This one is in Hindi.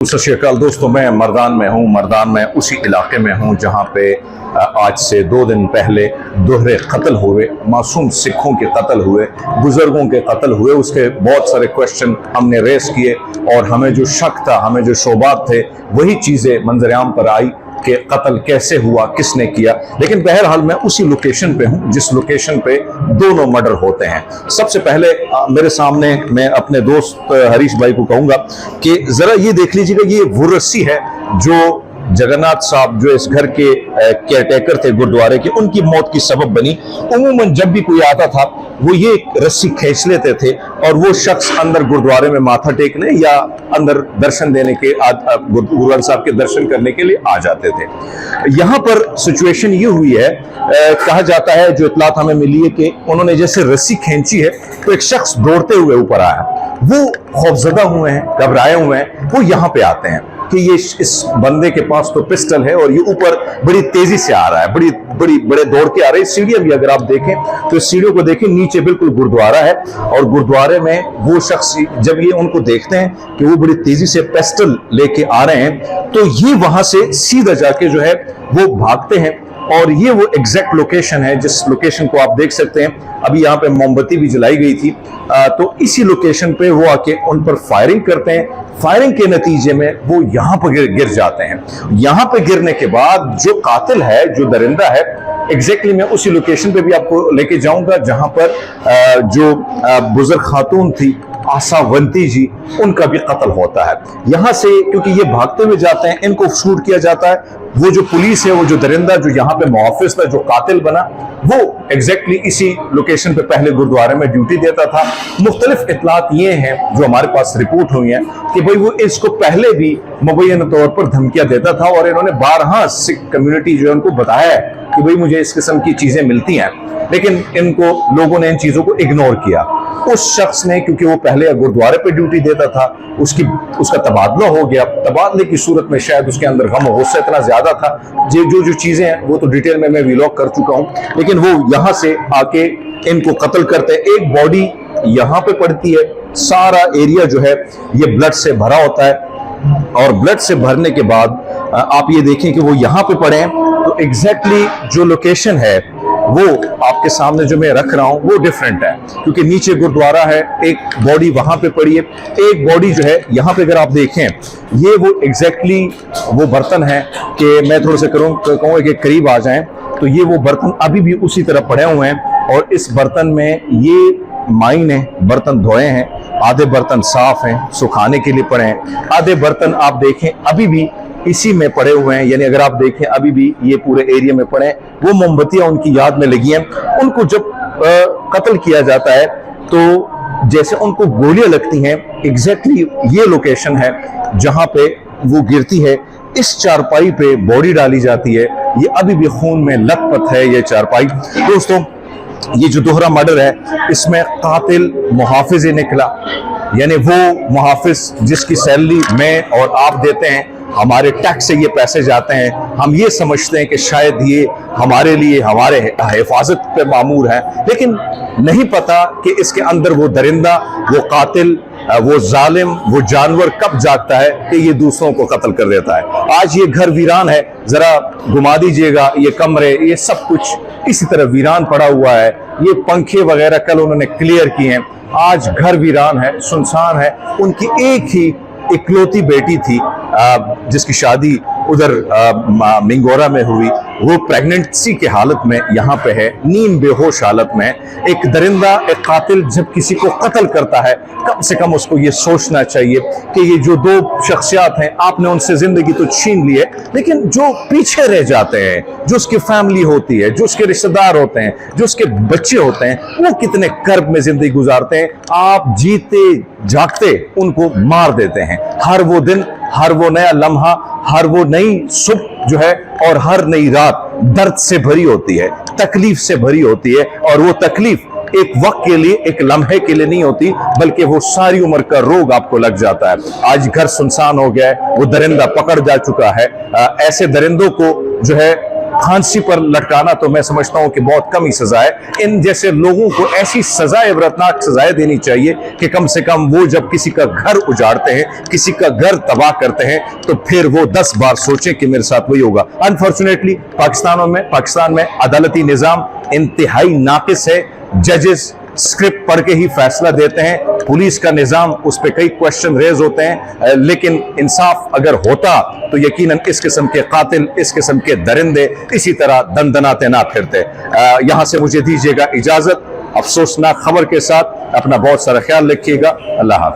सत श्री अकाल दोस्तों, मैं मर्दान में हूँ। मर्दान में उसी इलाके में हूँ जहाँ पे आज से 2 दिन पहले दोहरे कत्ल हुए, मासूम सिखों के कत्ल हुए, बुजुर्गों के कत्ल हुए। उसके बहुत सारे क्वेश्चन हमने रेस किए और हमें जो शक था, हमें जो शोबात थे, वही चीज़ें मंजर-ए-आम पर आई कि कत्ल कैसे हुआ, किसने किया। लेकिन बहरहाल मैं उसी लोकेशन पे हूँ जिस लोकेशन पे दोनों मर्डर होते हैं। सबसे पहले मेरे सामने मैं अपने दोस्त हरीश भाई को कहूँगा कि ज़रा ये देख लीजिएगा, ये वो रस्सी है जो जगन्नाथ साहब जो इस घर के केयरटेकर थे गुरुद्वारे के, उनकी मौत की सबब बनी। उमूमन जब भी कोई आता था वो ये रस्सी खींच लेते थे और वो शख्स अंदर गुरुद्वारे में माथा टेकने या अंदर दर्शन देने के गुरु ग्रंथ साहब के दर्शन करने के लिए आ जाते थे। यहाँ पर सिचुएशन ये हुई है, कहा जाता है, जो इतलात हमें मिली है कि उन्होंने जैसे रस्सी खींची है तो एक शख्स दौड़ते हुए ऊपर आया। वो खौफजदा हुए हैं, घबराए हुए हैं। वो यहाँ पे आते हैं कि ये इस बंदे के पास तो पिस्टल है और ये ऊपर बड़ी तेजी से आ रहा है, बड़े दौड़ के आ रहे हैं। सीढ़ियां भी अगर आप देखें तो सीढ़ियों को देखें, नीचे बिल्कुल गुरुद्वारा है और गुरुद्वारे में वो शख्स जब ये उनको देखते हैं कि वो बड़ी तेजी से पिस्टल लेके आ रहे हैं तो ये वहां से सीधा जाके जो है वो भागते हैं। और ये वो एग्जैक्ट लोकेशन है जिस लोकेशन को आप देख सकते हैं। अभी यहाँ पे मोमबत्ती भी जलाई गई थी, तो इसी लोकेशन पे वो आके उन पर फायरिंग करते हैं। फायरिंग के नतीजे में वो यहाँ पर गिर जाते हैं। यहाँ पे गिरने के बाद जो कातिल है, जो दरिंदा है, एग्जैक्टली मैं उसी लोकेशन पे भी आपको लेके जाऊंगा जहां पर जो बुजुर्ग खातून थी आशावंती जी, उनका भी कत्ल होता है। यहां से क्योंकि ये भागते हुए जाते हैं, इनको शूट किया जाता है। वो जो पुलिस है, वो जो दरिंदा जो यहाँ पे मुहाफिज था, जो कातिल बना, वो एग्जैक्टली इसी लोकेशन पे पहले गुरुद्वारे में ड्यूटी देता था। मुख्तलिफ इतलात ये हैं जो हमारे पास रिपोर्ट हुई हैं कि भाई वो इसको पहले भी मुबैयन तौर पर धमकियां देता था और इन्होंने 12 सिख कम्युनिटी जो है उनको बताया है कि भाई मुझे इस किस्म की चीजें मिलती हैं, लेकिन इनको लोगों ने इन चीजों को इग्नोर किया। उस शख्स ने, क्योंकि वो पहले गुरुद्वारे पे ड्यूटी देता था, उसका तबादला हो गया। तबादले की सूरत में शायद उसके अंदर गम गुस्सा इतना ज्यादा था। जो चीजें हैं वो तो डिटेल में मैं व्लॉग कर चुका हूं, लेकिन वो यहां से आके इनको कत्ल करते हैं। एक बॉडी यहां पे पड़ती है, सारा एरिया जो है ये ब्लड से भरा होता है और ब्लड से भरने के बाद आप ये देखें कि वो यहां पे पड़े हैं। तो एग्जैक्टली जो लोकेशन है वो आपके सामने जो मैं रख रहा हूं वो डिफरेंट है, क्योंकि नीचे गुरुद्वारा है, एक बॉडी वहां पे पड़ी है, एक बॉडी जो है यहां पे अगर आप देखें, ये वो एग्जैक्टली वो बर्तन है कि मैं थोड़ा सा कहूँगा कि करीब आ जाएं तो ये वो बर्तन अभी भी उसी तरह पड़े हुए हैं और इस बर्तन में ये माइन है, बर्तन धोए हैं, आधे बर्तन साफ हैं, सुखाने के लिए पड़े हैं, आधे बर्तन आप देखें अभी भी इसी में पड़े हुए हैं। यानी अगर आप देखें अभी भी ये पूरे एरिया में पड़े हैं। वो मोमबत्तियां उनकी याद में लगी हैं। उनको जब कत्ल किया जाता है तो जैसे उनको गोलियां लगती हैं, एग्जैक्टली ये लोकेशन है जहां पे वो गिरती है। इस चारपाई पे बॉडी डाली जाती है। ये अभी भी खून में लथपथ है ये चारपाई। दोस्तों, ये जो दोहरा मर्डर है, इसमें कातिल मुहाफिज निकला, यानी वो मुहाफिज जिसकी सैलरी मैं और आप देते हैं, हमारे टैक्स से ये पैसे जाते हैं। हम ये समझते हैं कि शायद ये हमारे लिए, हमारे हिफाजत पे मामूर है, लेकिन नहीं पता कि इसके अंदर वो दरिंदा, वो कातिल, वो जालिम, वो जानवर कब जागता है कि ये दूसरों को कत्ल कर देता है। आज ये घर वीरान है, जरा घुमा दीजिएगा, ये कमरे, ये सब कुछ इसी तरह वीरान पड़ा हुआ है। ये पंखे वगैरह कल उन्होंने क्लियर किए हैं। आज घर वीरान है, सुनसान है। उनकी एक ही इकलौती बेटी थी जिसकी शादी उधर मिंगोरा में हुई। वो प्रेगनेंसी के हालत में यहाँ पे है, नींद बेहोश हालत में। एक दरिंदा, एक कातिल जब किसी को कत्ल करता है, कम से कम उसको ये सोचना चाहिए कि ये जो 2 शख्सियात हैं, आपने उनसे जिंदगी तो छीन ली है, लेकिन जो पीछे रह जाते हैं, जो उसकी फैमिली होती है, जो उसके रिश्तेदार होते हैं, जो उसके बच्चे होते हैं, वो कितने कर्ब में जिंदगी गुजारते हैं। आप जीते जागते उनको मार देते हैं। हर वो दिन, हर वो नया लम्हा, हर वो नई सुबह जो है और हर नई रात दर्द से भरी होती है, तकलीफ से भरी होती है। और वो तकलीफ एक वक्त के लिए, एक लम्हे के लिए नहीं होती, बल्कि वो सारी उम्र का रोग आपको लग जाता है। आज घर सुनसान हो गया है, वो दरिंदा पकड़ जा चुका है। ऐसे दरिंदों को जो है फांसी पर लटकाना तो मैं समझता हूं कि बहुत कम ही सजा है। इन जैसे लोगों को ऐसी सजाएं, इबरतनाक सजाएं देनी चाहिए कि कम से कम वो जब किसी का घर उजाड़ते हैं, किसी का घर तबाह करते हैं, तो फिर वो 10 बार सोचें कि मेरे साथ वही होगा। अनफॉर्चुनेटली पाकिस्तान में अदालती निजाम इंतहाई नाकिस है। जजेस स्क्रिप्ट पढ़ के ही फैसला देते हैं, पुलिस का निजाम, उस पर कई क्वेश्चन रेज होते हैं, लेकिन इंसाफ अगर होता तो यकीनन इस किस्म के कातिल, इस किस्म के दरिंदे इसी तरह दंदनाते ना फिरते। यहां से मुझे दीजिएगा इजाजत। अफसोसनाक खबर के साथ अपना बहुत सारा ख्याल रखिएगा। अल्लाह हाफिज।